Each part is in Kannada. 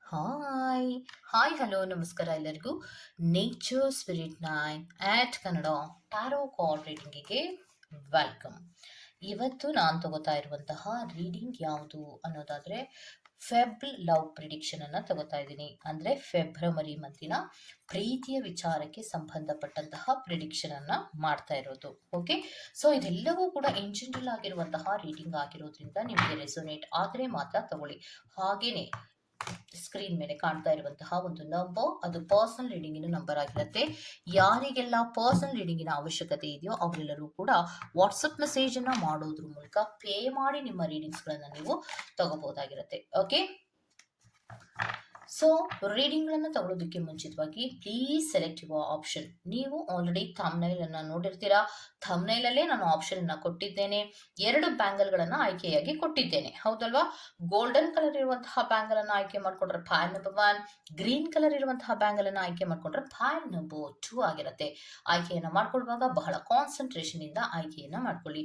ಹಾಯ್ ಹಾಯ್ ಹಲೋ ನಮಸ್ಕಾರ ಎಲ್ಲರಿಗೂ. ನೇಚರ್ ಸ್ಪಿರಿಟ್ 9 ಆಟ್ ಕನ್ನಡ ಟ್ಯಾರೋ ಕಾರ್ಡ್ ರೀಡಿಂಗಿಗೆ ವೆಲ್ಕಮ್. ಇವತ್ತು ನಾನು ತಗೋತಾ ಇರುವಂತಹ ರೀಡಿಂಗ್ ಯಾವುದು ಅನ್ನೋದಾದ್ರೆ ಲವ್ ಪ್ರಿಡಿಕ್ಷನ್ ಅನ್ನ ತಗೋತಾ ಇದ್ದೀನಿ. ಅಂದ್ರೆ ಫೆಬ್ರವರಿ ಮಂತಿನ ಪ್ರೀತಿಯ ವಿಚಾರಕ್ಕೆ ಸಂಬಂಧಪಟ್ಟಂತಹ ಪ್ರಿಡಿಕ್ಷನ್ ಅನ್ನ ಮಾಡ್ತಾ ಇರೋದು. ಓಕೆ, ಸೊ ಇದೆಲ್ಲವೂ ಕೂಡ ಇನ್ ಜನರಲ್ ಆಗಿರುವಂತಹ ರೀಡಿಂಗ್ ಆಗಿರೋದ್ರಿಂದ ನಿಮಗೆ ರೆಸೊನೇಟ್ ಆದ್ರೆ ಮಾತ್ರ ತಗೊಳ್ಳಿ. ಹಾಗೇನೆ ಸ್ಕ್ರೀನ್ ಮೇಲೆ ಕಾಣ್ತಾ ಇರುವಂತಹ ಒಂದು ನಂಬರ್ ಅದು ಪರ್ಸನಲ್ ರೀಡಿಂಗಿನ ನಂಬರ್ ಆಗಿರುತ್ತೆ. ಯಾರಿಗೆಲ್ಲ ಪರ್ಸನಲ್ ರೀಡಿಂಗಿನ ಅವಶ್ಯಕತೆ ಇದೆಯೋ ಅವರೆಲ್ಲರೂ ಕೂಡ ವಾಟ್ಸಪ್ ಮೆಸೇಜ್ ಅನ್ನ ಮಾಡೋದ್ರ ಮೂಲಕ ಪೇ ಮಾಡಿ ನಿಮ್ಮ ರೀಡಿಂಗ್ಸ್ ಗಳನ್ನ ನೀವು ತಗೋಬಹುದಾಗಿರುತ್ತೆ. ಓಕೆ, ಸೊ ರೀಡಿಂಗ್ ಗಳನ್ನ ತಗೊಳ್ಳೋದಕ್ಕೆ ಮುಂಚಿತವಾಗಿ ಪ್ಲೀಸ್ ಸೆಲೆಕ್ಟ್ ಯುವರ್ ಆಪ್ಷನ್. ನೀವು ಆಲ್ರೆಡಿ ಥಂಬ್ನೈಲ್ ಅನ್ನ ನೋಡಿರ್ತೀರಾ. ಥಂಬ್ನೈಲ್ ಅಲ್ಲೇ ನಾನು ಆಪ್ಷನ್ ಅನ್ನ ಕೊಟ್ಟಿದ್ದೇನೆ. 2 ಬ್ಯಾಂಗಲ್ ಗಳನ್ನ ಆಯ್ಕೆಯಾಗಿ ಕೊಟ್ಟಿದ್ದೇನೆ, ಹೌದಲ್ವಾ? ಗೋಲ್ಡನ್ ಕಲರ್ ಇರುವಂತಹ ಬ್ಯಾಂಗಲ್ ಅನ್ನ ಆಯ್ಕೆ ಮಾಡ್ಕೊಂಡ್ರೆ ಫೈಲ್ ನಂಬರ್ 1, ಗ್ರೀನ್ ಕಲರ್ ಇರುವಂತಹ ಬ್ಯಾಂಗಲ್ ಅನ್ನ ಆಯ್ಕೆ ಮಾಡ್ಕೊಂಡ್ರೆ ಫೈಲ್ ನಂಬರ್ 2 ಆಗಿರುತ್ತೆ. ಆಯ್ಕೆಯನ್ನ ಮಾಡ್ಕೊಳ್ಳುವಾಗ ಬಹಳ ಕಾನ್ಸಂಟ್ರೇಷನ್ ಇಂದ ಆಯ್ಕೆಯನ್ನ ಮಾಡ್ಕೊಳ್ಳಿ.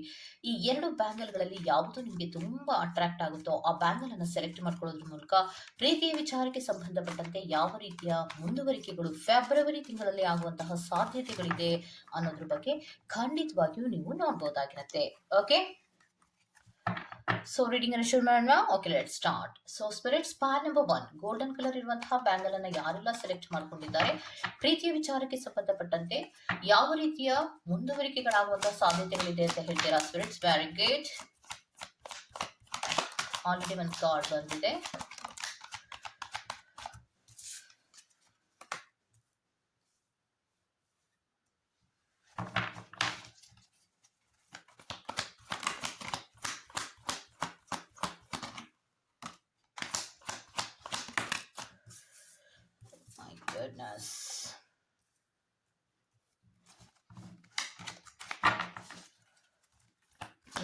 ಈ 2 ಬ್ಯಾಂಗಲ್ ಗಳಲ್ಲಿ ಯಾವುದು ನಿಮಗೆ ತುಂಬಾ ಅಟ್ರಾಕ್ಟ್ ಆಗುತ್ತೋ ಆ ಬ್ಯಾಂಗಲ್ ಅನ್ನ ಸೆಲೆಕ್ಟ್ ಮಾಡ್ಕೊಳ್ಳೋದ್ರ ಮೂಲಕ ಪ್ರೀತಿಯ ವಿಚಾರಕ್ಕೆ ಸಂಬಂಧಪಟ್ಟಂತೆ ಯಾವ ರೀತಿಯ ಮುಂದುವರಿಕೆಗಳು ಫೆಬ್ರವರಿ ತಿಂಗಳಲ್ಲಿ ಆಗುವಂತಹ ಸಾಧ್ಯತೆಗಳಿದೆ ಅನ್ನೋದ್ರ ಬಗ್ಗೆ ಖಂಡಿತವಾಗಿಯೂ ನೀವು ನೋಡಬಹುದಾಗಿರುತ್ತೆ. ಓಕೆ, ಸೊ ರೀಡಿಂಗ್ ಅನ್ನು ಶುರು ಮಾಡೋಣ. Okay, let start. So spirits, part number 1 golden colour ಇರುವಂತಹ ಬ್ಯಾಂಗಲ್ ಅನ್ನ ಯಾರೆಲ್ಲ ಸೆಲೆಕ್ಟ್ ಮಾಡ್ಕೊಂಡಿದ್ದಾರೆ, ಪ್ರೀತಿಯ ವಿಚಾರಕ್ಕೆ ಸಂಬಂಧಪಟ್ಟಂತೆ ಯಾವ ರೀತಿಯ ಮುಂದುವರಿಕೆಗಳಾಗುವಂತಹ ಸಾಧ್ಯತೆಗಳಿದೆ ಅಂತ ಹೇಳ್ತೀರಾ ಸ್ಪಿರಿಟ್ಸ್? Very good. ಆಲ್ರೆಡಿ ಒಂದು ಕಾರ್ಡ್ ಬಂದಿದೆ. Goodness.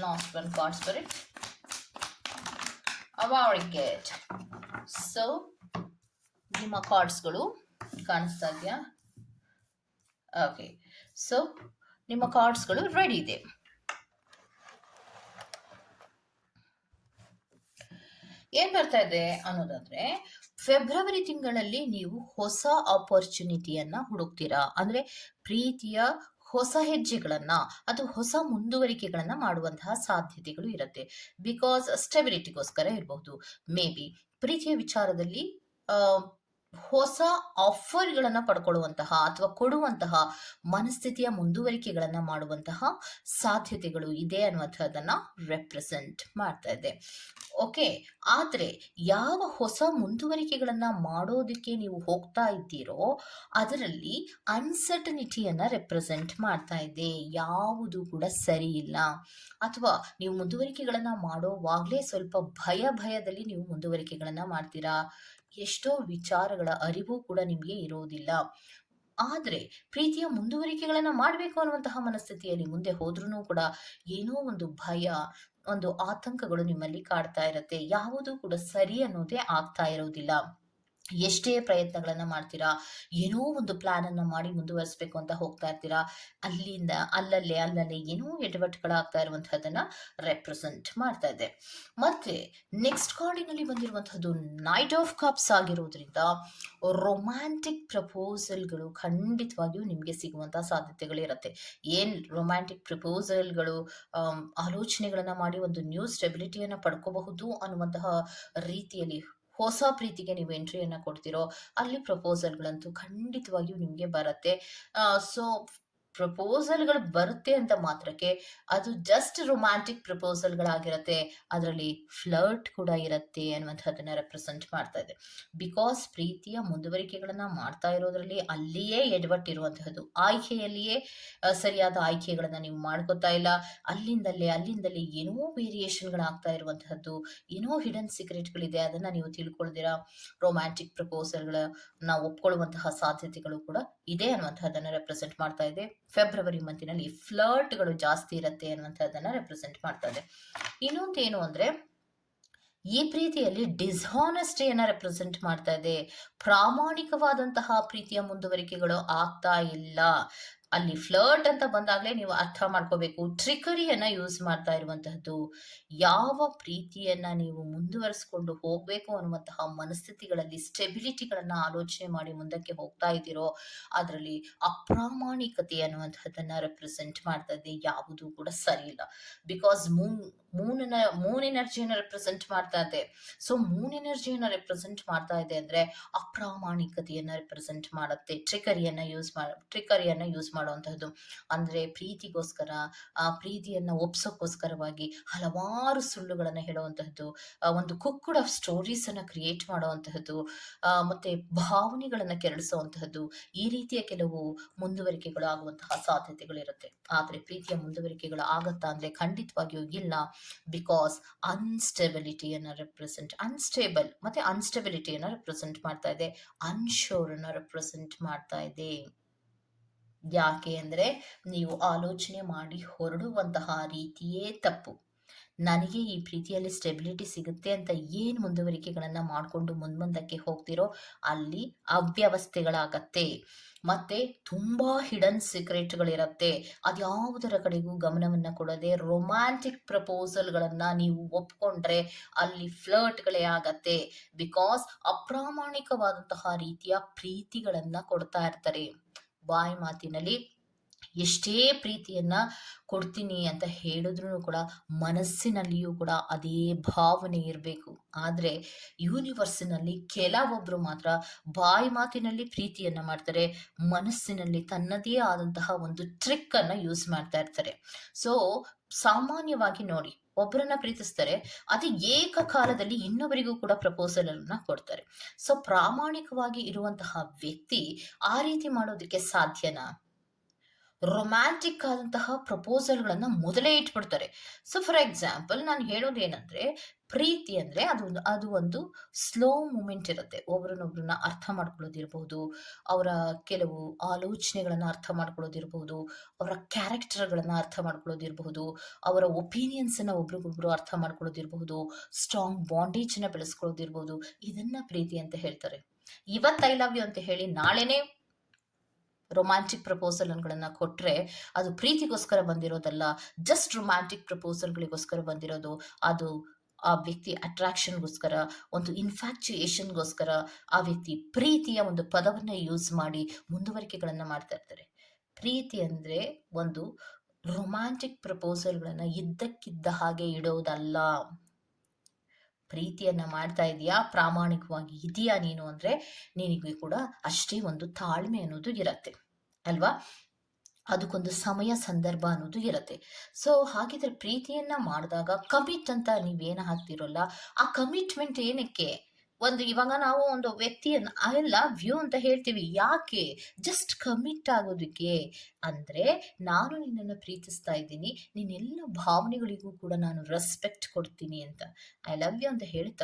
Last one card spirit. Very good. So ನಿಮ್ಮ ಕಾರ್ಡ್ಸ್ಗಳು ಕಾಣಿಸ್ತಾ ಇದೆಯಾ? ಓಕೆ, ಸೊ ನಿಮ್ಮ ಕಾರ್ಡ್ಸ್ಗಳು ರೆಡಿ ಇದೆ. ಏನ್ ಬರ್ತಾ ಇದೆ ಅನ್ನೋದಾದ್ರೆ, ಫೆಬ್ರವರಿ ತಿಂಗಳಲ್ಲಿ ನೀವು ಹೊಸ ಆಪರ್ಚುನಿಟಿಯನ್ನ ಹುಡುಕ್ತೀರಾ. ಅಂದ್ರೆ ಪ್ರೀತಿಯ ಹೊಸ ಹೆಜ್ಜೆಗಳನ್ನ ಅಥವಾ ಹೊಸ ಮುಂದುವರಿಕೆಗಳನ್ನ ಮಾಡುವಂತಹ ಸಾಧ್ಯತೆಗಳು ಇರುತ್ತೆ. ಬಿಕಾಸ್ ಸ್ಟೆಬಿಲಿಟಿಗೋಸ್ಕರ ಇರಬಹುದು. ಮೇ ಬಿ ಪ್ರೀತಿಯ ವಿಚಾರದಲ್ಲಿ ಹೊಸ ಆಫರ್ಗಳನ್ನ ಪಡ್ಕೊಳ್ಳುವಂತಹ ಅಥವಾ ಕೊಡುವಂತಹ ಮನಸ್ಥಿತಿಯ ಮುಂದುವರಿಕೆಗಳನ್ನ ಮಾಡುವಂತಹ ಸಾಧ್ಯತೆಗಳು ಇದೆ ಅನ್ನುವಂಥದ್ದನ್ನ ರೆಪ್ರೆಸೆಂಟ್ ಮಾಡ್ತಾ ಇದೆ. ಓಕೆ, ಆದ್ರೆ ಯಾವ ಹೊಸ ಮುಂದುವರಿಕೆಗಳನ್ನ ಮಾಡೋದಕ್ಕೆ ನೀವು ಹೋಗ್ತಾ ಇದ್ದೀರೋ ಅದರಲ್ಲಿ ಅನ್ಸರ್ಟನಿಟಿಯನ್ನ ರೆಪ್ರೆಸೆಂಟ್ ಮಾಡ್ತಾ ಇದೆ. ಯಾವುದು ಕೂಡ ಸರಿ ಇಲ್ಲ, ಅಥವಾ ನೀವು ಮುಂದುವರಿಕೆಗಳನ್ನ ಮಾಡೋವಾಗ್ಲೇ ಸ್ವಲ್ಪ ಭಯದಲ್ಲಿ ನೀವು ಮುಂದುವರಿಕೆಗಳನ್ನ ಮಾಡ್ತೀರಾ. ಎಷ್ಟೋ ವಿಚಾರಗಳ ಅರಿವು ಕೂಡ ನಿಮಗೆ ಇರೋದಿಲ್ಲ. ಆದ್ರೆ ಪ್ರೀತಿಯ ಮುಂದುವರಿಕೆಗಳನ್ನ ಮಾಡಬೇಕು ಅನ್ನುವಂತಹ ಮನಸ್ಥಿತಿಯಲ್ಲಿ ಮುಂದೆ ಹೋದ್ರೂ ಕೂಡ ಏನೋ ಒಂದು ಭಯ, ಒಂದು ಆತಂಕಗಳು ನಿಮ್ಮಲ್ಲಿ ಕಾಡ್ತಾ ಇರತ್ತೆ. ಯಾವುದೂ ಕೂಡ ಸರಿ ಅನ್ನೋದೇ ಆಗ್ತಾ ಇರೋದಿಲ್ಲ. ಎಷ್ಟೇ ಪ್ರಯತ್ನಗಳನ್ನ ಮಾಡ್ತೀರಾ, ಏನೋ ಒಂದು ಪ್ಲಾನ್ ಅನ್ನ ಮಾಡಿ ಮುಂದುವರಿಸಬೇಕು ಅಂತ ಹೋಗ್ತಾ ಇರ್ತೀರಾ, ಅಲ್ಲಿಂದ ಅಲ್ಲಲ್ಲೇ ಏನೋ ಎಡವಟ್ಟುಗಳಾಗ್ತಾ ಇರುವಂತಹದನ್ನ ರೆಪ್ರೆಸೆಂಟ್ ಮಾಡ್ತಾ ಇದೆ. ಮತ್ತೆ ನೆಕ್ಸ್ಟ್ ಕಾರ್ಡಿನಲ್ಲಿ ಬಂದಿರುವಂತಹದ್ದು ನೈಟ್ ಆಫ್ ಕಪ್ಸ್ ಆಗಿರೋದ್ರಿಂದ ರೊಮ್ಯಾಂಟಿಕ್ ಪ್ರಪೋಸಲ್ಗಳು ಖಂಡಿತವಾಗಿಯೂ ನಿಮಗೆ ಸಿಗುವಂತಹ ಸಾಧ್ಯತೆಗಳಿರುತ್ತೆ. ಏನ್ ರೊಮ್ಯಾಂಟಿಕ್ ಪ್ರಪೋಸಲ್ಗಳು, ಆಲೋಚನೆಗಳನ್ನ ಮಾಡಿ ಒಂದು ನ್ಯೂ ಸ್ಟೆಬಿಲಿಟಿಯನ್ನ ಪಡ್ಕೋಬಹುದು ಅನ್ನುವಂತಹ ರೀತಿಯಲ್ಲಿ ಹೊಸ ಪ್ರೀತಿಗೆ ನೀವು ಎಂಟ್ರಿಯನ್ನ ಕೊಡ್ತಿರೋ ಅಲ್ಲಿ ಪ್ರಪೋಸಲ್ಗಳಂತೂ ಖಂಡಿತವಾಗಿಯೂ ನಿಮಗೆ ಬರುತ್ತೆ. ಸೊ ಪ್ರಪೋಸಲ್ಗಳು ಬರುತ್ತೆ ಅಂತ ಮಾತ್ರಕ್ಕೆ ಅದು ಜಸ್ಟ್ ರೊಮ್ಯಾಂಟಿಕ್ ಪ್ರಪೋಸಲ್ಗಳಾಗಿರತ್ತೆ, ಅದರಲ್ಲಿ ಫ್ಲರ್ಟ್ ಕೂಡ ಇರುತ್ತೆ ಅನ್ನುವಂಥದ್ದನ್ನ ರೆಪ್ರೆಸೆಂಟ್ ಮಾಡ್ತಾ ಇದೆ. ಬಿಕಾಸ್ ಪ್ರೀತಿಯ ಮುಂದುವರಿಕೆಗಳನ್ನ ಮಾಡ್ತಾ ಇರೋದ್ರಲ್ಲಿ ಅಲ್ಲಿಯೇ ಎಡವಟ್ಟಿರುವಂತಹದ್ದು, ಆಯ್ಕೆಯಲ್ಲಿಯೇ ಸರಿಯಾದ ಆಯ್ಕೆಗಳನ್ನ ನೀವು ಮಾಡ್ಕೋತಾ ಇಲ್ಲ. ಅಲ್ಲಿಂದಲೇ ಏನೋ ವೇರಿಯೇಷನ್ಗಳಾಗ್ತಾ ಇರುವಂತಹದ್ದು, ಏನೋ ಹಿಡನ್ ಸೀಕ್ರೆಟ್ಗಳಿದೆ, ಅದನ್ನ ನೀವು ತಿಳ್ಕೊಳ್ದಿರಾ ರೊಮ್ಯಾಂಟಿಕ್ ಪ್ರಪೋಸಲ್ಗಳನ್ನ ಒಪ್ಕೊಳ್ಳುವಂತಹ ಸಾಧ್ಯತೆಗಳು ಕೂಡ ಇದೆ ಅನ್ನುವಂಥದ್ದನ್ನ ರೆಪ್ರೆಸೆಂಟ್ ಮಾಡ್ತಾ ಇದೆ. ಫೆಬ್ರವರಿ ಮಂತಿನಲ್ಲಿ ಫ್ಲರ್ಟ್ಗಳು ಜಾಸ್ತಿ ಇರುತ್ತೆ ಅನ್ನುವಂಥದ್ದನ್ನ ರೆಪ್ರೆಸೆಂಟ್ ಮಾಡ್ತಾ ಇದೆ. ಇನ್ನೊಂದೇನು ಅಂದ್ರೆ ಈ ಪ್ರೀತಿಯಲ್ಲಿ ಡಿಸ್ಹಾನೆಸ್ಟಿಯನ್ನ ರೆಪ್ರೆಸೆಂಟ್ ಮಾಡ್ತಾ ಇದೆ. ಪ್ರಾಮಾಣಿಕವಾದಂತಹ ಪ್ರೀತಿಯ ಮುಂದುವರಿಕೆಗಳು ಆಗ್ತಾ ಇಲ್ಲ. ಅಲ್ಲಿ ಫ್ಲರ್ಟ್ ಅಂತ ಬಂದಾಗಲೇ ನೀವು ಅರ್ಥ ಮಾಡ್ಕೋಬೇಕು, ಟ್ರಿಕರಿಯನ್ನ ಯೂಸ್ ಮಾಡ್ತಾ ಇರುವಂತಹದ್ದು. ಯಾವ ಪ್ರೀತಿಯನ್ನ ನೀವು ಮುಂದುವರಿಸ್ಕೊಂಡು ಹೋಗ್ಬೇಕು ಅನ್ನುವಂತಹ ಮನಸ್ಥಿತಿಗಳಲ್ಲಿ ಸ್ಟೆಬಿಲಿಟಿಗಳನ್ನ ಆಲೋಚನೆ ಮಾಡಿ ಮುಂದಕ್ಕೆ ಹೋಗ್ತಾ ಇದ್ದೀರೋ, ಅದರಲ್ಲಿ ಅಪ್ರಾಮಾಣಿಕತೆ ಅನ್ನುವಂಥದ್ದನ್ನ ರೆಪ್ರೆಸೆಂಟ್ ಮಾಡ್ತಾ ಇದೆ. ಯಾವುದು ಕೂಡ ಸರಿ ಇಲ್ಲ. ಬಿಕಾಸ್ ಮೂನ್ ಎನರ್ಜಿಯನ್ನ ರೆಪ್ರೆಸೆಂಟ್ ಮಾಡ್ತಾ ಇದೆ. ಸೊ ಮೂನ್ ಎನರ್ಜಿಯನ್ನ ರೆಪ್ರೆಸೆಂಟ್ ಮಾಡ್ತಾ ಇದೆ ಅಂದ್ರೆ ಅಪ್ರಾಮಾಣಿಕತೆಯನ್ನ ರೆಪ್ರೆಸೆಂಟ್ ಮಾಡುತ್ತೆ. ಟ್ರಿಕರಿಯನ್ನ ಯೂಸ್ ಮಾಡುವಂತಹದ್ದು. ಅಂದ್ರೆ ಪ್ರೀತಿಗೋಸ್ಕರ, ಆ ಪ್ರೀತಿಯನ್ನ ಒಪ್ಸೋಕ್ಕೋಸ್ಕರವಾಗಿ ಹಲವಾರು ಸುಳ್ಳುಗಳನ್ನ ಹೇಳುವಂತಹದ್ದು, ಒಂದು ಕುಕ್ಕುಡ್ ಆಫ್ ಸ್ಟೋರೀಸ್ ಅನ್ನ ಕ್ರಿಯೇಟ್ ಮಾಡುವಂತಹದ್ದು, ಮತ್ತೆ ಭಾವನೆಗಳನ್ನ ಕೆರಳಿಸುವಂತಹದ್ದು, ಈ ರೀತಿಯ ಕೆಲವು ಮುಂದುವರಿಕೆಗಳು ಆಗುವಂತಹ ಸಾಧ್ಯತೆಗಳಿರುತ್ತೆ. ಆದ್ರೆ ಪ್ರೀತಿಯ ಮುಂದುವರಿಕೆಗಳು ಆಗತ್ತಾ ಅಂದ್ರೆ ಖಂಡಿತವಾಗಿಯೂ ಇಲ್ಲ. ಬಿಕಾಸ್ ಅನ್ಸ್ಟೇಬಲ್ ಮತ್ತೆ ಅನ್ಸ್ಟೆಬಿಲಿಟಿಯನ್ನ ರೆಪ್ರೆಸೆಂಟ್ ಮಾಡ್ತಾ ಇದೆ. ಅನ್ಶೋರ್ ಅನ್ನ ರೆಪ್ರೆಸೆಂಟ್ ಮಾಡ್ತಾ ಇದೆ. ಯಾಕೆ ಅಂದ್ರೆ ನೀವು ಆಲೋಚನೆ ಮಾಡಿ ಹೊರಡುವಂತಹ ರೀತಿಯೇ ತಪ್ಪು. ನನಗೆ ಈ ಪ್ರೀತಿಯಲ್ಲಿ ಸ್ಟೆಬಿಲಿಟಿ ಸಿಗುತ್ತೆ ಅಂತ ಏನು ಮುಂದುವರಿಕೆಗಳನ್ನ ಮಾಡಿಕೊಂಡು ಮುಂದಕ್ಕೆ ಹೋಗ್ತಿರೋ ಅಲ್ಲಿ ಅವ್ಯವಸ್ಥೆಗಳಾಗತ್ತೆ. ಮತ್ತೆ ತುಂಬಾ ಹಿಡನ್ ಸೀಕ್ರೆಟ್ಗಳಿರತ್ತೆ. ಅದ್ಯಾವುದರ ಕಡೆಗೂ ಗಮನವನ್ನ ಕೊಡದೆ ರೊಮ್ಯಾಂಟಿಕ್ ಪ್ರಪೋಸಲ್ಗಳನ್ನ ನೀವು ಒಪ್ಕೊಂಡ್ರೆ ಅಲ್ಲಿ ಫ್ಲರ್ಟ್ಗಳೇ ಆಗತ್ತೆ. ಬಿಕಾಸ್ ಅಪ್ರಾಮಾಣಿಕವಾದಂತಹ ರೀತಿಯ ಪ್ರೀತಿಗಳನ್ನ ಕೊಡ್ತಾ ಇರ್ತಾರೆ. ಬಾಯಿ ಮಾತಿನಲ್ಲಿ ಎಷ್ಟೇ ಪ್ರೀತಿಯನ್ನ ಕೊಡ್ತೀನಿ ಅಂತ ಹೇಳಿದ್ರು ಕೂಡ ಮನಸ್ಸಿನಲ್ಲಿಯೂ ಕೂಡ ಅದೇ ಭಾವನೆ ಇರಬೇಕು. ಆದ್ರೆ ಯೂನಿವರ್ಸಿನಲ್ಲಿ ಕೆಲವೊಬ್ರು ಮಾತ್ರ ಬಾಯಿ ಮಾತಿನಲ್ಲಿ ಪ್ರೀತಿಯನ್ನ ಮಾಡ್ತಾರೆ, ಮನಸ್ಸಿನಲ್ಲಿ ತನ್ನದೇ ಆದಂತಹ ಒಂದು ಟ್ರಿಕ್ ಅನ್ನ ಯೂಸ್ ಮಾಡ್ತಾ ಇರ್ತಾರೆ. ಸೊ ಸಾಮಾನ್ಯವಾಗಿ ನೋಡಿ, ಒಬ್ಬರನ್ನ ಪ್ರೀತಿಸ್ತಾರೆ, ಅದೇ ಏಕಕಾಲದಲ್ಲಿ ಇನ್ನೊಬ್ಬರಿಗೂ ಕೂಡ ಪ್ರಪೋಸಲ್ ಅನ್ನ ಕೊಡ್ತಾರೆ. ಸೊ ಪ್ರಾಮಾಣಿಕವಾಗಿ ಇರುವಂತಹ ವ್ಯಕ್ತಿ ಆ ರೀತಿ ಮಾಡೋದಕ್ಕೆ ಸಾಧ್ಯನಾ? ರೊಮ್ಯಾಂಟಿಕ್ ಆದಂತಹ ಪ್ರಪೋಸಲ್ಗಳನ್ನ ಮೊದಲೇ ಇಟ್ಬಿಡ್ತಾರೆ. ಸೊ ಫಾರ್ ಎಕ್ಸಾಂಪಲ್ ನಾನು ಹೇಳೋದೇನಂದ್ರೆ, ಪ್ರೀತಿ ಅಂದ್ರೆ ಅದು ಒಂದು ಸ್ಲೋ ಮೂಮೆಂಟ್ ಇರುತ್ತೆ. ಒಬ್ರನ್ನೊಬ್ರನ್ನ ಅರ್ಥ ಮಾಡ್ಕೊಳ್ಳೋದಿರ್ಬಹುದು, ಅವರ ಕೆಲವು ಆಲೋಚನೆಗಳನ್ನ ಅರ್ಥ ಮಾಡ್ಕೊಳ್ಳೋದಿರ್ಬಹುದು, ಅವರ ಕ್ಯಾರೆಕ್ಟರ್ಗಳನ್ನ ಅರ್ಥ ಮಾಡ್ಕೊಳ್ಳೋದಿರ್ಬಹುದು, ಅವರ ಒಪಿನಿಯನ್ಸ್ ಅನ್ನ ಒಬ್ರಿಗೊಬ್ರು ಅರ್ಥ ಮಾಡ್ಕೊಳ್ಳೋದಿರ್ಬಹುದು, ಸ್ಟ್ರಾಂಗ್ ಬಾಂಡೇಜ್ ನ ಬೆಳೆಸ್ಕೊಳ್ಳೋದಿರ್ಬಹುದು. ಇದನ್ನ ಪ್ರೀತಿ ಅಂತ ಹೇಳ್ತಾರೆ. ಇವತ್ತು ಐ ಲವ್ ಯು ಅಂತ ಹೇಳಿ ನಾಳೆನೆ ರೊಮ್ಯಾಂಟಿಕ್ ಪ್ರಪೋಸಲ್ಗಳನ್ನ ಕೊಟ್ರೆ ಅದು ಪ್ರೀತಿಗೋಸ್ಕರ ಬಂದಿರೋದಲ್ಲ, ಜಸ್ಟ್ ರೊಮ್ಯಾಂಟಿಕ್ ಪ್ರಪೋಸಲ್ಗಳಿಗೋಸ್ಕರ ಬಂದಿರೋದು. ಅದು ಆ ವ್ಯಕ್ತಿ ಅಟ್ರಾಕ್ಷನ್ಗೋಸ್ಕರ, ಒಂದು ಇನ್ಫ್ಯಾಕ್ಚುಯೇಷನ್ಗೋಸ್ಕರ ಆ ವ್ಯಕ್ತಿ ಪ್ರೀತಿಯ ಒಂದು ಪದವನ್ನ ಯೂಸ್ ಮಾಡಿ ಮುಂದುವರಿಕೆಗಳನ್ನ ಮಾಡ್ತಾ ಇರ್ತಾರೆ. ಪ್ರೀತಿ ಅಂದ್ರೆ ಒಂದು ರೊಮ್ಯಾಂಟಿಕ್ ಪ್ರಪೋಸಲ್ಗಳನ್ನ ಇದ್ದಕ್ಕಿದ್ದ ಹಾಗೆ ಇಡೋದಲ್ಲ. ಪ್ರೀತಿಯನ್ನ ಮಾಡ್ತಾ ಇದೀಯಾ, ಪ್ರಾಮಾಣಿಕವಾಗಿ ಇದೆಯಾ ನೀನು ಅಂದ್ರೆ ನಿನಗೆ ಕೂಡ ಅಷ್ಟೇ ಒಂದು ತಾಳ್ಮೆ ಅನ್ನೋದು ಇರತ್ತೆ ಅಲ್ವಾ. ಅದಕ್ಕೊಂದು ಸಮಯ ಸಂದರ್ಭ ಅನ್ನೋದು ಇರತ್ತೆ. ಸೊ ಹಾಗಿದ್ರೆ ಪ್ರೀತಿಯನ್ನ ಮಾಡಿದಾಗ ಕಮಿಟ್ ಅಂತ ನೀವೇನ ಹಾಕ್ತಿರೋಲ್ಲ, ಆ ಕಮಿಟ್ಮೆಂಟ್ ಏನಕ್ಕೆ? ಇವಾಗ ನಾವು ಒಂದು ವ್ಯಕ್ತಿಯನ್ನ ಐ ಲವ್ ಯು ಅಂತ ಹೇಳ್ತೀವಿ, ಯಾಕೆ? ಜಸ್ಟ್ ಕಮಿಟ್ ಆಗೋದಕ್ಕೆ. ಅಂದ್ರೆ ನಾನು ನಿನ್ನನ್ನು ಪ್ರೀತಿಸ್ತಾ ಇದ್ದೀನಿ, ನಿನ್ನೆಲ್ಲ ಭಾವನೆಗಳಿಗೂ ಕೂಡ ನಾನು ರೆಸ್ಪೆಕ್ಟ್ ಕೊಡ್ತೀನಿ ಅಂತ. ಐ ಲವ್ ಯು ಅಂತ ಹೇಳಿದ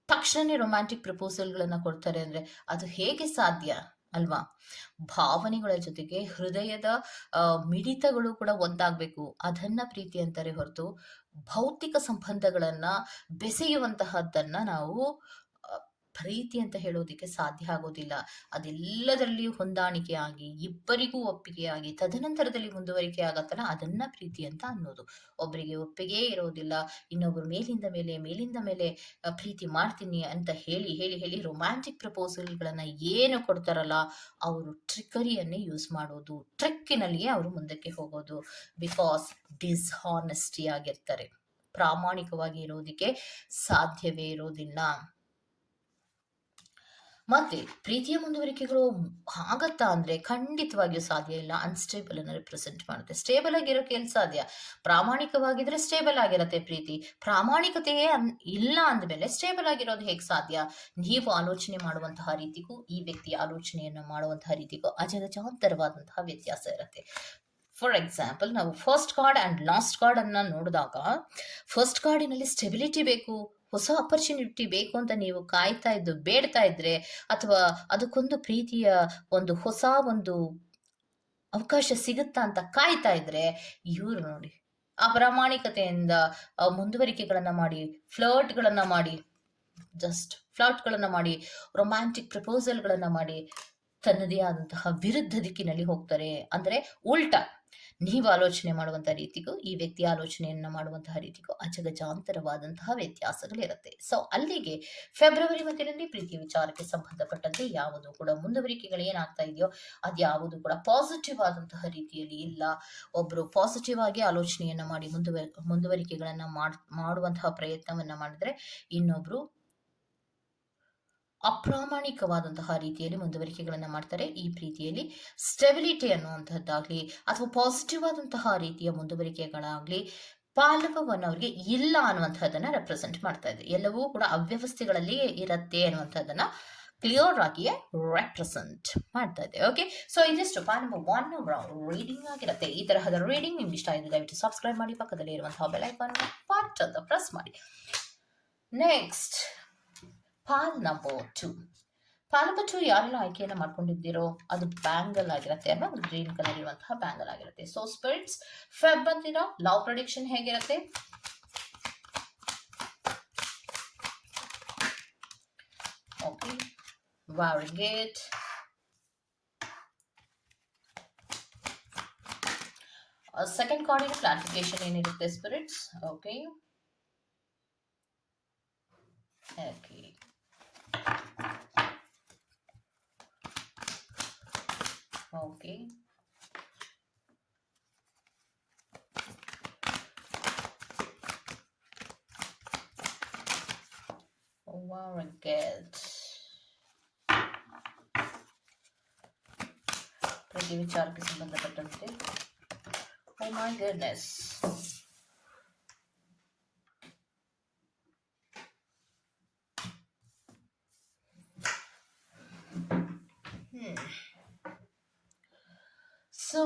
ತಕ್ಷಣನೇ ರೊಮ್ಯಾಂಟಿಕ್ ಪ್ರಪೋಸಲ್ಗಳನ್ನ ಕೊಡ್ತಾರೆ ಅಂದ್ರೆ ಅದು ಹೇಗೆ ಸಾಧ್ಯ ಅಲ್ವಾ? ಭಾವನೆಗಳ ಜೊತೆಗೆ ಹೃದಯದ ಮಿಡಿತಗಳು ಕೂಡ ಒಂದಾಗಬೇಕು, ಅದನ್ನ ಪ್ರೀತಿ ಅಂತಾರೆ ಹೊರತು ಭೌತಿಕ ಸಂಬಂಧಗಳನ್ನ ಬೆಸೆಯುವಂತಹದ್ದನ್ನ ನಾವು ಪ್ರೀತಿ ಅಂತ ಹೇಳೋದಕ್ಕೆ ಸಾಧ್ಯ ಆಗೋದಿಲ್ಲ. ಅದೆಲ್ಲದರಲ್ಲಿಯೂ ಹೊಂದಾಣಿಕೆ ಆಗಿ, ಇಬ್ಬರಿಗೂ ಒಪ್ಪಿಗೆ ಆಗಿ, ತದನಂತರದಲ್ಲಿ ಮುಂದುವರಿಕೆ ಆಗತ್ತಲ್ಲ, ಅದನ್ನ ಪ್ರೀತಿ ಅಂತ ಅನ್ನೋದು. ಒಬ್ಬರಿಗೆ ಒಪ್ಪಿಗೆ ಇರೋದಿಲ್ಲ, ಇನ್ನೊಬ್ರು ಮೇಲಿಂದ ಮೇಲೆ ಪ್ರೀತಿ ಮಾಡ್ತೀನಿ ಅಂತ ಹೇಳಿ ಹೇಳಿ ಹೇಳಿ ರೊಮ್ಯಾಂಟಿಕ್ ಪ್ರಪೋಸಲ್ಗಳನ್ನ ಏನು ಕೊಡ್ತಾರಲ್ಲ, ಅವರು ಟ್ರಿಕರಿಯನ್ನೇ ಯೂಸ್ ಮಾಡೋದು, ಟ್ರಿಕ್ಕಿನಲ್ಲಿಯೇ ಅವರು ಮುಂದಕ್ಕೆ ಹೋಗೋದು. ಬಿಕಾಸ್ ಡಿಸ್ಹಾನೆಸ್ಟಿ ಆಗಿರ್ತಾರೆ, ಪ್ರಾಮಾಣಿಕವಾಗಿ ಇರೋದಕ್ಕೆ ಸಾಧ್ಯವೇ ಇರೋದಿಲ್ಲ. ಮತ್ತೆ ಪ್ರೀತಿಯ ಮುಂದುವರಿಕೆಗಳು ಆಗತ್ತಾ ಅಂದ್ರೆ ಖಂಡಿತವಾಗಿಯೂ ಸಾಧ್ಯ ಇಲ್ಲ. ಅನ್ಸ್ಟೇಬಲ್ ಅನ್ನು ರೆಪ್ರೆಸೆಂಟ್ ಮಾಡುತ್ತೆ. ಸ್ಟೇಬಲ್ ಆಗಿರೋಕೆ ಎಲ್ಲಿ ಸಾಧ್ಯ? ಪ್ರಾಮಾಣಿಕವಾಗಿದ್ರೆ ಸ್ಟೇಬಲ್ ಆಗಿರತ್ತೆ ಪ್ರೀತಿ. ಪ್ರಾಮಾಣಿಕತೆಯೇ ಇಲ್ಲ ಅಂದಮೇಲೆ ಸ್ಟೇಬಲ್ ಆಗಿರೋದು ಹೇಗೆ ಸಾಧ್ಯ? ನೀವು ಆಲೋಚನೆ ಮಾಡುವಂತಹ ರೀತಿಗೂ ಈ ವ್ಯಕ್ತಿ ಆಲೋಚನೆಯನ್ನು ಮಾಡುವಂತಹ ರೀತಿಗೂ ಅಜಗಜಾಂತರವಾದಂತಹ ವ್ಯತ್ಯಾಸ ಇರುತ್ತೆ. ಫಾರ್ ಎಕ್ಸಾಂಪಲ್, ನಾವು first card and last card ಅನ್ನ ನೋಡಿದಾಗ, ಫಸ್ಟ್ ಕಾರ್ಡಿನಲ್ಲಿ ಸ್ಟೆಬಿಲಿಟಿ ಬೇಕು, ಹೊಸ ಅಪರ್ಚುನಿಟಿ ಬೇಕು ಅಂತ ನೀವು ಬೇಡ್ತಾ ಇದ್ರೆ, ಅಥವಾ ಅದಕ್ಕೊಂದು ಪ್ರೀತಿಯ ಒಂದು ಹೊಸ ಒಂದು ಅವಕಾಶ ಸಿಗುತ್ತಾ ಅಂತ ಕಾಯ್ತಾ ಇದ್ರೆ, ಇವರು ನೋಡಿ ಅಪ್ರಾಮಾಣಿಕತೆಯಿಂದ ಮುಂದುವರಿಕೆಗಳನ್ನ ಮಾಡಿ, ಫ್ಲರ್ಟ್ಗಳನ್ನ ಮಾಡಿ ರೊಮ್ಯಾಂಟಿಕ್ ಪ್ರಪೋಸಲ್ಗಳನ್ನ ಮಾಡಿ ತನ್ನದೇ ಆದಂತಹ ವಿರುದ್ಧ ದಿಕ್ಕಿನಲ್ಲಿ ಹೋಗ್ತಾರೆ. ಅಂದ್ರೆ ಉಲ್ಟಾ ನೀವು ಆಲೋಚನೆ ಮಾಡುವಂತಹ ರೀತಿಗೂ ಈ ವ್ಯಕ್ತಿ ಆಲೋಚನೆಯನ್ನ ಮಾಡುವಂತಹ ರೀತಿಗೂ ಅಜಗಜಾಂತರವಾದಂತಹ ವ್ಯತ್ಯಾಸಗಳಿರುತ್ತೆ. ಸೊ ಅಲ್ಲಿಗೆ ಫೆಬ್ರವರಿ ಮಧ್ಯದಲ್ಲಿ ಪ್ರೀತಿಯ ವಿಚಾರಕ್ಕೆ ಸಂಬಂಧಪಟ್ಟಂತೆ ಯಾವುದು ಕೂಡ ಮುಂದುವರಿಕೆಗಳು ಏನಾಗ್ತಾ ಇದೆಯೋ ಅದ್ಯಾವುದು ಕೂಡ ಪಾಸಿಟಿವ್ ಆದಂತಹ ರೀತಿಯಲ್ಲಿ ಇಲ್ಲ. ಒಬ್ರು ಪಾಸಿಟಿವ್ ಆಗಿ ಆಲೋಚನೆಯನ್ನ ಮಾಡಿ ಮುಂದುವರಿಕೆಗಳನ್ನ ಮಾಡುವಂತಹ ಪ್ರಯತ್ನವನ್ನ ಮಾಡಿದ್ರೆ, ಇನ್ನೊಬ್ರು ಅಪ್ರಾಮಾಣಿಕವಾದಂತಹ ರೀತಿಯಲ್ಲಿ ಮುಂದುವರಿಕೆಗಳನ್ನ ಮಾಡ್ತಾರೆ. ಈ ಪ್ರೀತಿಯಲ್ಲಿ ಸ್ಟೆಬಿಲಿಟಿ ಅನ್ನುವಂಥದ್ದಾಗ್ಲಿ ಅಥವಾ ಪಾಸಿಟಿವ್ ಆದಂತಹ ರೀತಿಯ ಮುಂದುವರಿಕೆಗಳಾಗ್ಲಿ ಪಾಲವವನ್ನು ಅವ್ರಿಗೆ ಇಲ್ಲ ಅನ್ನುವಂಥದ್ದನ್ನ ರೆಪ್ರೆಸೆಂಟ್ ಮಾಡ್ತಾ ಇದೆ. ಎಲ್ಲವೂ ಕೂಡ ಅವ್ಯವಸ್ಥೆಗಳಲ್ಲಿ ಇರತ್ತೆ ಅನ್ನುವಂಥದ್ದನ್ನ ಕ್ಲಿಯರ್ ಆಗಿಯೇ ರೆಪ್ರೆಸೆಂಟ್ ಮಾಡ್ತಾ ಇದೆ. ಓಕೆ, ಸೊ ಇದಿಷ್ಟು ಪಾರ್ಟ್ ನಂಬರ್ 1 ರೀಡಿಂಗ್ ಆಗಿರುತ್ತೆ. ಈ ತರಹದ ರೀಡಿಂಗ್ ನಿಮ್ಗೆ ಇಷ್ಟ ಆಗಿದೆ ದಯವಿಟ್ಟು ಸಬ್ಸ್ಕ್ರೈಬ್ ಮಾಡಿ, ಪಕ್ಕದಲ್ಲಿ ಇರುವಂತಹ ಬೆಲ್ ಐಕಾನ್ ಪಾರ್ಟ್ ಅಂತ ಪ್ರೆಸ್ ಮಾಡಿ. Next pile number 2. Pile number 2 ಯಾರೆಲ್ಲ ಆಯ್ಕೆಯನ್ನ ಮಾಡ್ಕೊಂಡಿದ್ದೀರೋ ಅದು ಬ್ಯಾಂಗಲ್ ಆಗಿರುತ್ತೆ ಅಲ್ವಾ, ಗ್ರೀನ್ ಕಲರ್ ಇರುವಂತಹ ಬ್ಯಾಂಗಲ್ ಆಗಿರುತ್ತೆ. ಸೊ ಸ್ಪಿರಿಟ್ಸ್ ಫೆಬ್ ಬಂದಿರೋ ಲವ್ ಪ್ರೊಡಿಕ್ಷನ್ ಹೇಗಿರುತ್ತೆ? Okay, very good. ಸೆಕೆಂಡ್ ಕಾರ್ಡಿನ ಕ್ಲಾರಿಫಿಕೇಶನ್ ಏನಿರುತ್ತೆ spirits? Okay okay okay very good. ಪ್ರತಿ ವಿಚಾರಕ್ಕೆ ಸಂಬಂಧಪಟ್ಟಂತೆ oh my goodness so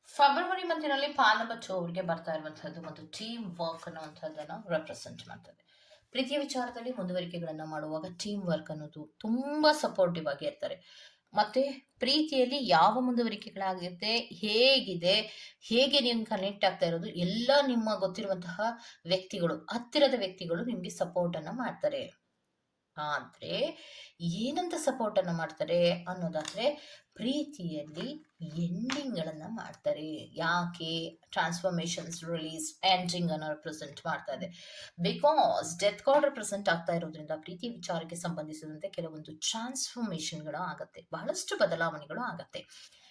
February ಮಂತಿನಲ್ಲಿ ಪಾಲ್ ನಂಬರ್ 2 ಅವರಿಗೆ ಬರ್ತಾ ಇರುವಂತಹದ್ದು ಒಂದು ಟೀಮ್ ವರ್ಕ್ ಅನ್ನುವಂಥದ್ದನ್ನ ರೆಪ್ರೆಸೆಂಟ್ ಮಾಡ್ತದೆ. ಪ್ರೀತಿಯ ವಿಚಾರದಲ್ಲಿ ಮುಂದುವರಿಕೆಗಳನ್ನ ಮಾಡುವಾಗ ಟೀಮ್ ವರ್ಕ್ ಅನ್ನೋದು ತುಂಬಾ ಸಪೋರ್ಟಿವ್ ಆಗಿ ಇರ್ತಾರೆ. ಮತ್ತೆ ಪ್ರೀತಿಯಲ್ಲಿ ಯಾವ ಮುಂದುವರಿಕೆಗಳಾಗಿರುತ್ತೆ, ಹೇಗೆ ನೀವು ಕನೆಕ್ಟ್ ಆಗ್ತಾ ಇರೋದು ಎಲ್ಲ ನಿಮ್ಮ ಗೊತ್ತಿರುವಂತಹ ವ್ಯಕ್ತಿಗಳು, ಹತ್ತಿರದ ವ್ಯಕ್ತಿಗಳು ನಿಮ್ಗೆ ಸಪೋರ್ಟ್ ಅನ್ನ ಮಾಡ್ತಾರೆ. ಆದ್ರೆ ಏನಂತ ಸಪೋರ್ಟ್ ಅನ್ನ ಮಾಡ್ತಾರೆ ಅನ್ನೋದಾದ್ರೆ ಪ್ರೀತಿಯಲ್ಲಿ ಎಂಡಿಂಗ್ ಗಳನ್ನ ಮಾಡ್ತಾರೆ. ಯಾಕೆ? ಟ್ರಾನ್ಸ್ಫಾರ್ಮೇಶನ್ಸ್, ರಿಲೀಸ್, ಎಂಡಿಂಗ್ ಅನ್ನ ರೆಪ್ರೆಸೆಂಟ್ ಮಾಡ್ತಾ ಇದೆ. ಬಿಕಾಸ್ ಡೆತ್ ಕಾರ್ಡ್ ರೆಪ್ರೆಸೆಂಟ್ ಆಗ್ತಾ ಇರೋದ್ರಿಂದ ಪ್ರೀತಿ ವಿಚಾರಕ್ಕೆ ಸಂಬಂಧಿಸಿದಂತೆ ಕೆಲವೊಂದು ಟ್ರಾನ್ಸ್ಫಾರ್ಮೇಶನ್ಗಳು ಆಗತ್ತೆ, ಬಹಳಷ್ಟು ಬದಲಾವಣೆಗಳು ಆಗತ್ತೆ.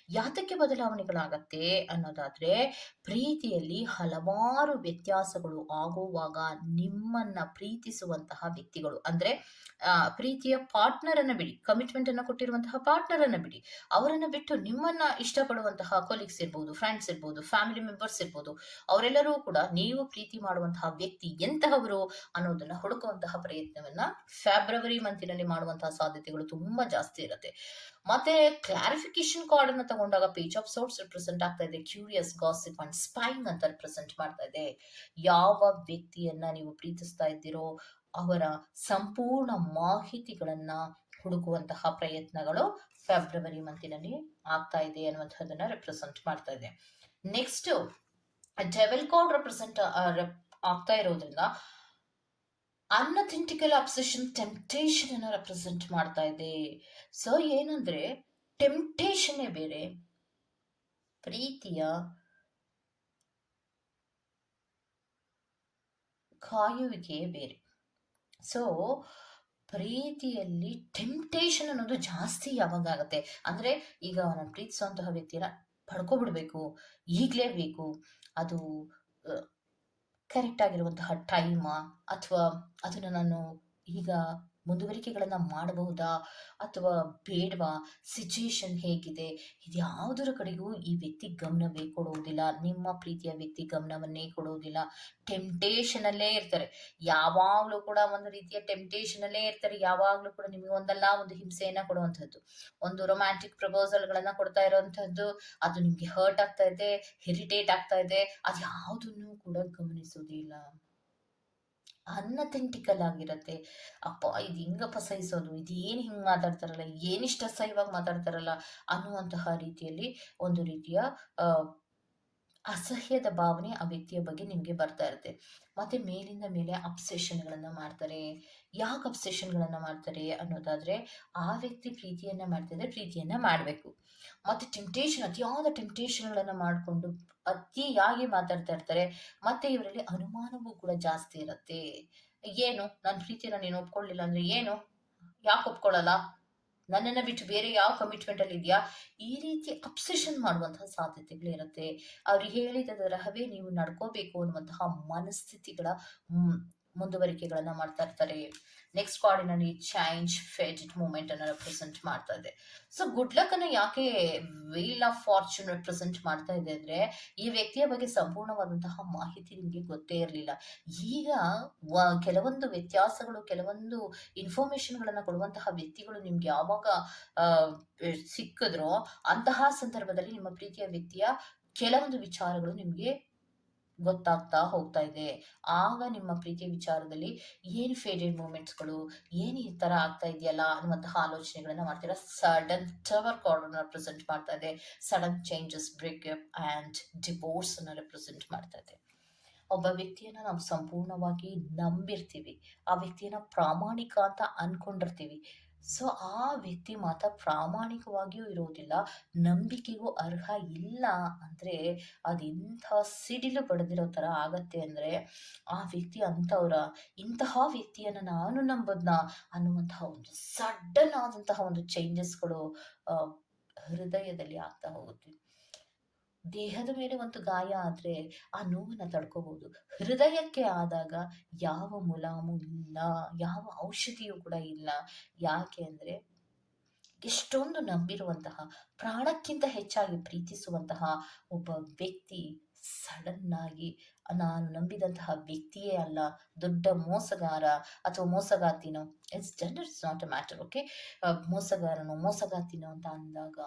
ಯಾತಕ್ಕೆ ಬದಲಾವಣೆಗಳಾಗತ್ತೆ ಅನ್ನೋದಾದ್ರೆ ಪ್ರೀತಿಯಲ್ಲಿ ಹಲವಾರು ವ್ಯತ್ಯಾಸಗಳು ಆಗುವಾಗ ನಿಮ್ಮನ್ನ ಪ್ರೀತಿಸುವಂತಹ ವ್ಯಕ್ತಿಗಳು, ಅಂದ್ರೆ ಪ್ರೀತಿಯ ಪಾರ್ಟ್ನರ್ ಅನ್ನ ಬಿಡಿ, ಕಮಿಟ್ಮೆಂಟ್ ಅನ್ನ ಕೊಟ್ಟಿರುವಂತಹ ಪಾರ್ಟ್ನರ್ ಅನ್ನ ಬಿಡಿ, ಅವರನ್ನ ಬಿಟ್ಟು ನಿಮ್ಮನ್ನ ಇಷ್ಟಪಡುವಂತಹ ಕೊಲೀಗ್ಸ್ ಇರ್ಬೋದು, ಫ್ರೆಂಡ್ಸ್ ಇರ್ಬೋದು, ಫ್ಯಾಮಿಲಿ ಮೆಂಬರ್ಸ್ ಇರ್ಬೋದು, ಅವರೆಲ್ಲರೂ ಕೂಡ ನೀವು ಪ್ರೀತಿ ಮಾಡುವಂತಹ ವ್ಯಕ್ತಿ ಎಂತಹವರು ಅನ್ನೋದನ್ನ ಹುಡುಕುವಂತಹ ಪ್ರಯತ್ನವನ್ನ ಫೆಬ್ರವರಿ ಮಂತಿನಲ್ಲಿ ಮಾಡುವಂತಹ ಸಾಧ್ಯತೆಗಳು ತುಂಬಾ ಜಾಸ್ತಿ ಇರುತ್ತೆ. ಮತ್ತೆ ಕ್ಲಾರಿಫಿಕೇಶನ್ ಕಾರ್ಡ್ ಅನ್ನ ತಗೊಂಡಾಗ ಪೇಜ್ ಆಫ್ ಸೋರ್ಟ್ಸ್ ರಿಪ್ರೆಸೆಂಟ್ ಆಗ್ತಾ ಇದೆ, ಕ್ಯೂರಿಯಸ್, ಗಾಸಿಪ್ ಅಂಡ್ ಸ್ಪೈಂಗ್ ಅಂತ ರಿಪ್ರೆಸೆಂಟ್ ಮಾಡ್ತಾ ಇದೆ. ಯಾವ ವ್ಯಕ್ತಿಯನ್ನ ನೀವು ಪ್ರೀತಿಸ್ತಾ ಇದ್ದೀರೋ ಅವರ ಸಂಪೂರ್ಣ ಮಾಹಿತಿಗಳನ್ನ ಹುಡುಕುವಂತಹ ಪ್ರಯತ್ನಗಳು ಫೆಬ್ರವರಿ ಮಂತಿನಲ್ಲಿ ಆಗ್ತಾ ಇದೆ ಅನ್ನುವಂಥದ್ದನ್ನ ರೆಪ್ರೆಸೆಂಟ್ ಮಾಡ್ತಾ ಇದೆ. ನೆಕ್ಸ್ಟ್ ಡೆವಿಲ್ ಕಾರ್ಡ್ ರೆಪ್ರೆಸೆಂಟ್ ಆಗ್ತಾ ಇರೋದ್ರಿಂದ ಅನ್ಅಥೆಂಟಿಕಲ್ ಅಬ್ಸೆಷನ್, ಟೆಂಪ್ಟೇಷನ್ ಅನ್ನ ರೆಪ್ರೆಸೆಂಟ್ ಮಾಡ್ತಾ ಇದೆ. ಸೊ ಏನಂದ್ರೆ ಟೆಂಪ್ಟೇಷನ್ ಬೇರೆ, ಪ್ರೀತಿಯ ಕಾಯುವಿಕೆ ಬೇರೆ. ಸೊ ಪ್ರೀತಿಯಲ್ಲಿ ಟೆಂಪ್ಟೇಷನ್ ಅನ್ನೋದು ಜಾಸ್ತಿ ಯಾವಾಗ ಆಗುತ್ತೆ ಅಂದ್ರೆ ಈಗ ನಾನು ಪ್ರೀತಿಸುವಂತಹ ವ್ಯಕ್ತಿನ ಪಡ್ಕೊಬಿಡ್ಬೇಕು, ಈಗಲೇ ಬೇಕು, ಅದು ಕರೆಕ್ಟ್ ಆಗಿರುವಂತಹ ಟೈಮ್, ಅಥವಾ ಅದನ್ನ ನಾನು ಈಗ ಮುಂದುವರಿಕೆಗಳನ್ನ ಮಾಡಬಹುದಾ ಅಥವಾ ಬೇಡವಾ, ಸಿಚುಯೇಷನ್ ಹೇಗಿದೆ, ಇದ್ಯಾವುದರ ಕಡೆಗೂ ಈ ವ್ಯಕ್ತಿ ಗಮನವೇ ಕೊಡುವುದಿಲ್ಲ, ನಿಮ್ಮ ಪ್ರೀತಿಯ ವ್ಯಕ್ತಿ ಗಮನವನ್ನೇ ಕೊಡುವುದಿಲ್ಲ, ಟೆಂಪ್ಟೇಷನ್ ಅಲ್ಲೇ ಇರ್ತಾರೆ. ಯಾವಾಗ್ಲೂ ಕೂಡ ಒಂದು ರೀತಿಯ ಟೆಂಪ್ಟೇಷನ್ ಅಲ್ಲೇ ಇರ್ತಾರೆ. ಯಾವಾಗ್ಲೂ ಕೂಡ ನಿಮಗೆ ಒಂದಲ್ಲ ಒಂದು ಹಿಂಸೆಯನ್ನ ಕೊಡುವಂಥದ್ದು, ಒಂದು ರೊಮ್ಯಾಂಟಿಕ್ ಪ್ರಪೋಸಲ್ ಗಳನ್ನ ಕೊಡ್ತಾ ಇರುವಂತಹದ್ದು, ಅದು ನಿಮ್ಗೆ ಹರ್ಟ್ ಆಗ್ತಾ ಇದೆ, ಇರಿಟೇಟ್ ಆಗ್ತಾ ಇದೆ, ಅದು ಯಾವುದನ್ನು ಕೂಡ ಗಮನಿಸೋದಿಲ್ಲ. ಅನ್ಅಥೆಂಟಿಕಲ್ ಆಗಿರತ್ತೆ. ಅಪ್ಪ ಇದು ಹಿಂಗಪ್ಪ ಸಹಿಸೋದು, ಇದೇನು ಹಿಂಗ್ ಮಾತಾಡ್ತಾರಲ್ಲ, ಏನಿಷ್ಟ ಸಹಿವಾಗಿ ಮಾತಾಡ್ತಾರಲ್ಲ ಅನ್ನುವಂತಹ ರೀತಿಯಲ್ಲಿ ಒಂದು ರೀತಿಯ ಅಸಹ್ಯದ ಭಾವನೆ ಆ ವ್ಯಕ್ತಿಯ ಬಗ್ಗೆ ನಿಮಗೆ ಬರ್ತಾ ಇರುತ್ತೆ. ಮತ್ತೆ ಮೇಲಿಂದ ಮೇಲೆ ಅಬ್ಸೆಷನ್‌ಗಳನ್ನ ಮಾಡ್ತಾರೆ. ಯಾಕೆ ಅಬ್ಸೆಷನ್‌ಗಳನ್ನ ಮಾಡ್ತಾರೆ ಅನ್ನೋದಾದ್ರೆ, ಆ ವ್ಯಕ್ತಿ ಪ್ರೀತಿಯನ್ನ ಮಾಡ್ತಿದ್ರೆ ಪ್ರೀತಿಯನ್ನ ಮಾಡ್ಬೇಕು. ಮತ್ತೆ ಅತಿಯಾದ ಟೆಂಪ್ಟೇಷನ್‌ಗಳನ್ನ ಮಾಡ್ಕೊಂಡು ಅತಿಯಾಗಿ ಮಾತಾಡ್ತಾ ಇರ್ತಾರೆ. ಮತ್ತೆ ಇವರಲ್ಲಿ ಅನುಮಾನವೂ ಕೂಡ ಜಾಸ್ತಿ ಇರುತ್ತೆ. ಏನು ನನ್ನ ಪ್ರೀತಿನ ನೀನು ಒಪ್ಕೊಳ್ಳಿಲ್ಲ ಅಂದ್ರೆ ಏನು? ಯಾಕೆ ಒಪ್ಕೊಳ್ಳಲ್ಲ? ನನ್ನನ್ನ ಬಿಟ್ಟು ಬೇರೆ ಯಾವ ಕಮಿಟ್ಮೆಂಟ್ ಅಲ್ಲಿ ಇದೆಯಾ? ಈ ರೀತಿ ಅಬ್ಸೆಷನ್ ಮಾಡುವಂತಹ ಸಾಧ್ಯತೆಗಳಿರುತ್ತೆ. ಅವ್ರು ಹೇಳಿದ ತರಹವೇ ನೀವು ನಡ್ಕೋಬೇಕು ಅನ್ನುವಂತಹ ಮನಸ್ಥಿತಿಗಳ ಹ್ಮ್, ಮುಂದುವರಿಕೆಗಳನ್ನ ಮಾಡ್ತಾ ಇರ್ತಾರೆ. ನೆಕ್ಸ್ಟ್ ಕಾರ್ಡಿನಲ್ಲಿ ಚೇಂಜ್ ಫೇಟೆಡ್ ಮೂಮೆಂಟ್ ಅನ್ನ ರೆಪ್ರೆಸೆಂಟ್ ಮಾಡ್ತಾ ಇದೆ. ಸೊ ಗುಡ್ ಲಕ್ ಅನ್ನ ಯಾಕೆ ವೀಲ್ ಆಫ್ ಫಾರ್ಚೂನ್ ರೆಪ್ರೆಸೆಂಟ್ ಮಾಡ್ತಾ ಇದೆ ಅಂದ್ರೆ, ಈ ವ್ಯಕ್ತಿಯ ಬಗ್ಗೆ ಸಂಪೂರ್ಣವಾದಂತಹ ಮಾಹಿತಿ ನಿಮ್ಗೆ ಗೊತ್ತೇ ಇರಲಿಲ್ಲ. ಈಗ ಕೆಲವೊಂದು ವ್ಯತ್ಯಾಸಗಳು, ಕೆಲವೊಂದು ಇನ್ಫಾರ್ಮೇಶನ್ ಗಳನ್ನ ಕೊಡುವಂತಹ ವ್ಯಕ್ತಿಗಳು ನಿಮ್ಗೆ ಯಾವಾಗ ಆ, ಸಿಕ್ಕಿದ್ರೋ ಅಂತಹ ಸಂದರ್ಭದಲ್ಲಿ ನಿಮ್ಮ ಪ್ರೀತಿಯ ವ್ಯಕ್ತಿಯ ಕೆಲವೊಂದು ವಿಚಾರಗಳು ನಿಮ್ಗೆ ಗೊತ್ತಾಗ್ತಾ ಹೋಗ್ತಾ ಇದೆ. ಆಗ ನಿಮ್ಮ ಪ್ರೀತಿಯ ವಿಚಾರದಲ್ಲಿ ಏನು ಫೇಡೆಡ್ ಮೂಮೆಂಟ್ಸ್ಗಳು, ಏನು ಈ ತರ ಆಗ್ತಾ ಇದೆಯಲ್ಲ ಅನ್ನುವಂತಹ ಆಲೋಚನೆಗಳನ್ನ ಮಾಡ್ತೀರಾ. ಸಡನ್ ಟವರ್ ಕಾರ್ಡ್ ಅನ್ನ ರೆಪ್ರೆಸೆಂಟ್ ಮಾಡ್ತಾ ಇದೆ. Sudden changes, breakup and divorce ಅನ್ನ ರೆಪ್ರೆಸೆಂಟ್ ಮಾಡ್ತಾ ಇದೆ. ಒಬ್ಬ ವ್ಯಕ್ತಿಯನ್ನ ನಾವು ಸಂಪೂರ್ಣವಾಗಿ ನಂಬಿರ್ತೀವಿ. ಆ ವ್ಯಕ್ತಿಯನ್ನ ಪ್ರಾಮಾಣಿಕ ಅಂತ ಅನ್ಕೊಂಡಿರ್ತೀವಿ. ಸೊ ಆ ವ್ಯಕ್ತಿ ಮಾತ್ರ ಪ್ರಾಮಾಣಿಕವಾಗಿಯೂ ಇರುವುದಿಲ್ಲ, ನಂಬಿಕೆಗೂ ಅರ್ಹ ಇಲ್ಲ ಅಂದ್ರೆ ಅದೆಂಥ ಸಿಡಿಲು ಬಡಿದಿರೋ ತರ ಆಗತ್ತೆ ಅಂದ್ರೆ, ಆ ವ್ಯಕ್ತಿ ಇಂತಹ ವ್ಯಕ್ತಿಯನ್ನ ನಾನು ನಂಬದ್ನ ಅನ್ನುವಂತಹ ಒಂದು ಸಡನ್ ಆದಂತಹ ಒಂದು ಚೇಂಜಸ್ಗಳು ಆ ಹೃದಯದಲ್ಲಿ ಆಗ್ತಾ ಹೋಗುತ್ತೆ. ದೇಹದ ಮೇಲೆ ಒಂದು ಗಾಯ ಆದ್ರೆ ಆ ನೋವನ್ನ ತಡ್ಕೋಬಹುದು. ಹೃದಯಕ್ಕೆ ಆದಾಗ ಯಾವ ಮುಲಾಮು ಇಲ್ಲ, ಯಾವ ಔಷಧಿಯೂ ಕೂಡ ಇಲ್ಲ. ಯಾಕೆ ಅಂದ್ರೆ ಎಷ್ಟೊಂದು ನಂಬಿರುವಂತಹ, ಪ್ರಾಣಕ್ಕಿಂತ ಹೆಚ್ಚಾಗಿ ಪ್ರೀತಿಸುವಂತಹ ಒಬ್ಬ ವ್ಯಕ್ತಿ ಸಡನ್ ಆಗಿ ನಾನು ನಂಬಿದಂತಹ ವ್ಯಕ್ತಿಯೇ ಅಲ್ಲ, ದೊಡ್ಡ ಮೋಸಗಾರ ಅಥವಾ ಮೋಸಗಾತಿನೋ, it's gender it's not a matter, okay, ಮೋಸಗಾರನೋ ಮೋಸಗಾತಿನೋ ಅಂತ ಅಂದಾಗ,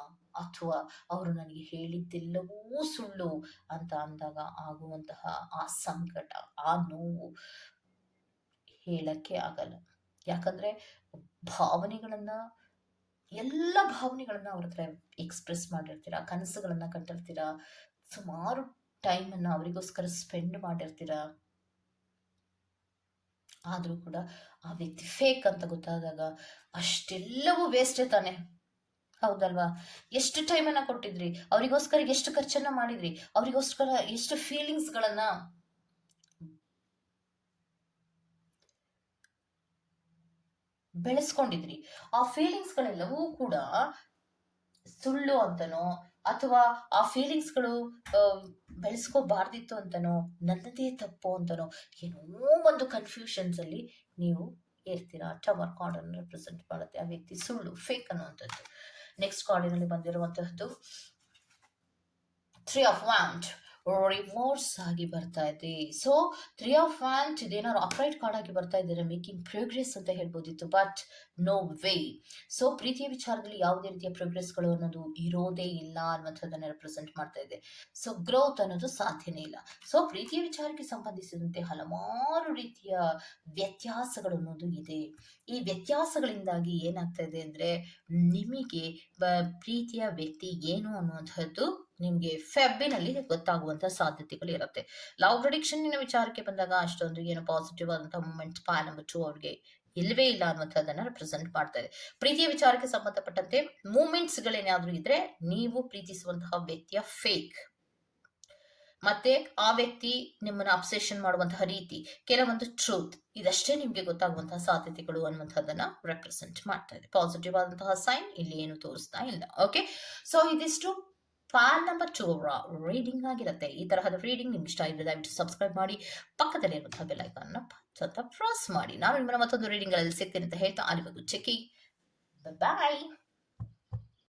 ಅಥವಾ ಅವರು ನನಗೆ ಹೇಳಿದ್ದೆಲ್ಲವೂ ಸುಳ್ಳು ಅಂತ ಅಂದಾಗ ಆಗುವಂತಹ ಆ ಸಂಕಟ, ಆ ನೋವು ಹೇಳಕ್ಕೆ ಆಗಲ್ಲ. ಯಾಕಂದ್ರೆ ಭಾವನೆಗಳನ್ನ ಎಲ್ಲ ಭಾವನೆಗಳನ್ನ ಅವ್ರ ಹತ್ರ ಎಕ್ಸ್‌ಪ್ರೆಸ್ ಮಾಡಿರ್ತೀರಾ, ಕನಸುಗಳನ್ನ ಕಟ್ಟಿರ್ತೀರಾ, ಸುಮಾರು ಟೈಮನ್ನ ಅವರಿಗೋಸ್ಕರ ಸ್ಪೆಂಡ್ ಮಾಡಿರ್ತೀರಾ. ಆದ್ರೂ ಕೂಡ ಆ ವ್ಯಕ್ತಿ ಫೇಕ್ ಅಂತ ಗೊತ್ತಾದಾಗ ಅಷ್ಟೆಲ್ಲವೂ ವೇಸ್ಟೇ ತಾನೆ, ಹೌದಲ್ವಾ? ಎಷ್ಟು ಟೈಮನ್ನ ಕೊಟ್ಟಿದ್ರಿ, ಅವರಿಗೋಸ್ಕರ ಎಷ್ಟು ಖರ್ಚನ್ನ ಮಾಡಿದ್ರಿ, ಅವರಿಗೋಸ್ಕರ ಎಷ್ಟು ಫೀಲಿಂಗ್ಸ್ಗಳನ್ನ ಬೆಳೆಸ್ಕೊಂಡಿದ್ರಿ. ಆ ಫೀಲಿಂಗ್ಸ್ಗಳೆಲ್ಲವೂ ಕೂಡ ಸುಳ್ಳು ಅಂತನೋ, ಅಥವಾ ಆ ಫೀಲಿಂಗ್ಸ್ಗಳು ಬೆಳೆಸ್ಕೋಬಾರ್ದಿತ್ತು ಅಂತನೋ, ನನ್ನದೇ ತಪ್ಪು ಅಂತನೋ, ಏನೋ ಒಂದು ಕನ್ಫ್ಯೂಷನ್ಸ್ ಅಲ್ಲಿ ನೀವು ಇರ್ತೀರಾ. ಟವರ್ ಕಾರ್ಡ್ ಅನ್ನು ರೆಪ್ರೆಸೆಂಟ್ ಮಾಡುತ್ತೆ. ಆ ವ್ಯಕ್ತಿ ಸುಳ್ಳು, ಫೇಕ್ ಅನ್ನುವಂಥದ್ದು. ನೆಕ್ಸ್ಟ್ ಕಾರ್ಡಿನಲ್ಲಿ ಬಂದಿರುವಂತಹದ್ದು ಥ್ರೀ ಆಫ್ ವ್ಯಾಂಡ್, ರಿವರ್ಸ್ ಆಗಿ ಬರ್ತಾ ಇದೆ. ಸೊ ಥ್ರೀ ಆಫ್ ವ್ಯಾಂಡ್ ಇದೇನಾದ್ರು ಅಪ್ರೈಟ್ ಕಾರ್ಡ್ ಆಗಿ ಬರ್ತಾ ಇದ್ದಾರೆ, ಮೇಕಿಂಗ್ ಪ್ರೋಗ್ರೆಸ್ ಅಂತ ಹೇಳ್ಬೋದಿತ್ತು, ಬಟ್ ನೋ ವೇ. ಸೊ ಪ್ರೀತಿಯ ವಿಚಾರದಲ್ಲಿ ಯಾವುದೇ ರೀತಿಯ ಪ್ರೋಗ್ರೆಸ್ಗಳು ಅನ್ನೋದು ಇರೋದೇ ಇಲ್ಲ ಅನ್ನುವಂಥದ್ದನ್ನ ರೆಪ್ರೆಸೆಂಟ್ ಮಾಡ್ತಾ ಇದೆ. ಸೊ ಗ್ರೋತ್ ಅನ್ನೋದು ಸಾಧ್ಯನೇ ಇಲ್ಲ. ಸೊ ಪ್ರೀತಿಯ ವಿಚಾರಕ್ಕೆ ಸಂಬಂಧಿಸಿದಂತೆ ಹಲವಾರು ರೀತಿಯ ವ್ಯತ್ಯಾಸಗಳು ಅನ್ನೋದು ಇದೆ. ಈ ವ್ಯತ್ಯಾಸಗಳಿಂದಾಗಿ ಏನಾಗ್ತಾ ಇದೆ ಅಂದ್ರೆ, ನಿಮಗೆ ಪ್ರೀತಿಯ ವ್ಯಕ್ತಿ ಏನು ಅನ್ನುವಂಥದ್ದು ನಿಮ್ಗೆ ಫೆಬ್ಬಿನಲ್ಲಿ ಗೊತ್ತಾಗುವಂತ ಸಾಧ್ಯತೆಗಳು ಇರುತ್ತೆ. ಲವ್ ಪ್ರಿಡಿಕ್ಷನ್ ವಿಚಾರಕ್ಕೆ ಬಂದಾಗ ಅಷ್ಟೊಂದು ಏನು ಪಾಸಿಟಿವ್ ಆದಂತಹ ಮೂಮೆಂಟ್ ಪಾಯ್ ನಂಬರ್ 2 ಅವ್ರಿಗೆ ಇಲ್ಲವೇ ಇಲ್ಲ ಅನ್ನುವಂಥದ್ದನ್ನ ರೆಪ್ರೆಸೆಂಟ್ ಮಾಡ್ತಾ ಇದೆ. ಪ್ರೀತಿಯ ವಿಚಾರಕ್ಕೆ ಸಂಬಂಧಪಟ್ಟಂತೆ ಮೂಮೆಂಟ್ಸ್ ಗಳೇನಾದ್ರೂ ಇದ್ರೆ ನೀವು ಪ್ರೀತಿಸುವಂತಹ ವ್ಯಕ್ತಿಯ ಫೇಕ್, ಮತ್ತೆ ಆ ವ್ಯಕ್ತಿ ನಿಮ್ಮನ್ನ ಅಬ್ಸೆಷನ್ ಮಾಡುವಂತಹ ರೀತಿ, ಕೆಲವೊಂದು ಟ್ರೂತ್, ಇದಷ್ಟೇ ನಿಮ್ಗೆ ಗೊತ್ತಾಗುವಂತಹ ಸಾಧ್ಯತೆಗಳು ಅನ್ನುವಂಥದ್ದನ್ನ ರೆಪ್ರೆಸೆಂಟ್ ಮಾಡ್ತಾ ಇದೆ. ಪಾಸಿಟಿವ್ ಆದಂತಹ ಸೈನ್ ಇಲ್ಲಿ ಏನು ತೋರಿಸ್ತಾ ಇಲ್ಲ. ಓಕೆ, ಸೊ ಇದಿಷ್ಟು ಫೈಲ್ ನಂಬರ್ 2 ರೀಡಿಂಗ್ ಆಗಿರುತ್ತೆ. ಈ ತರಹದ ರೀಡಿಂಗ್ ನಿಮ್ಗೆ ಇಷ್ಟ ಇದ್ರೆ ದಯವಿಟ್ಟು ಸಬ್ಸ್ಕ್ರೈಬ್ ಮಾಡಿ, ಪಕ್ಕದಲ್ಲಿರುವಂತಹ ಬೆಲ್ ಐಕಾನ್ ಪ್ರೆಸ್ ಮಾಡಿ. ನಾನು ನಿಮ್ಮನ್ನ ಮತ್ತೊಂದು ರೀಡಿಂಗ್ ಅಲ್ಲಿ ಸಿಗ್ತೇನೆ ಅಂತ ಹೇಳ್ತಾ ಅಲ್ಲಿವರೆಗೂ ಚೆಕ್ಕಿ, ಬಾಯ್.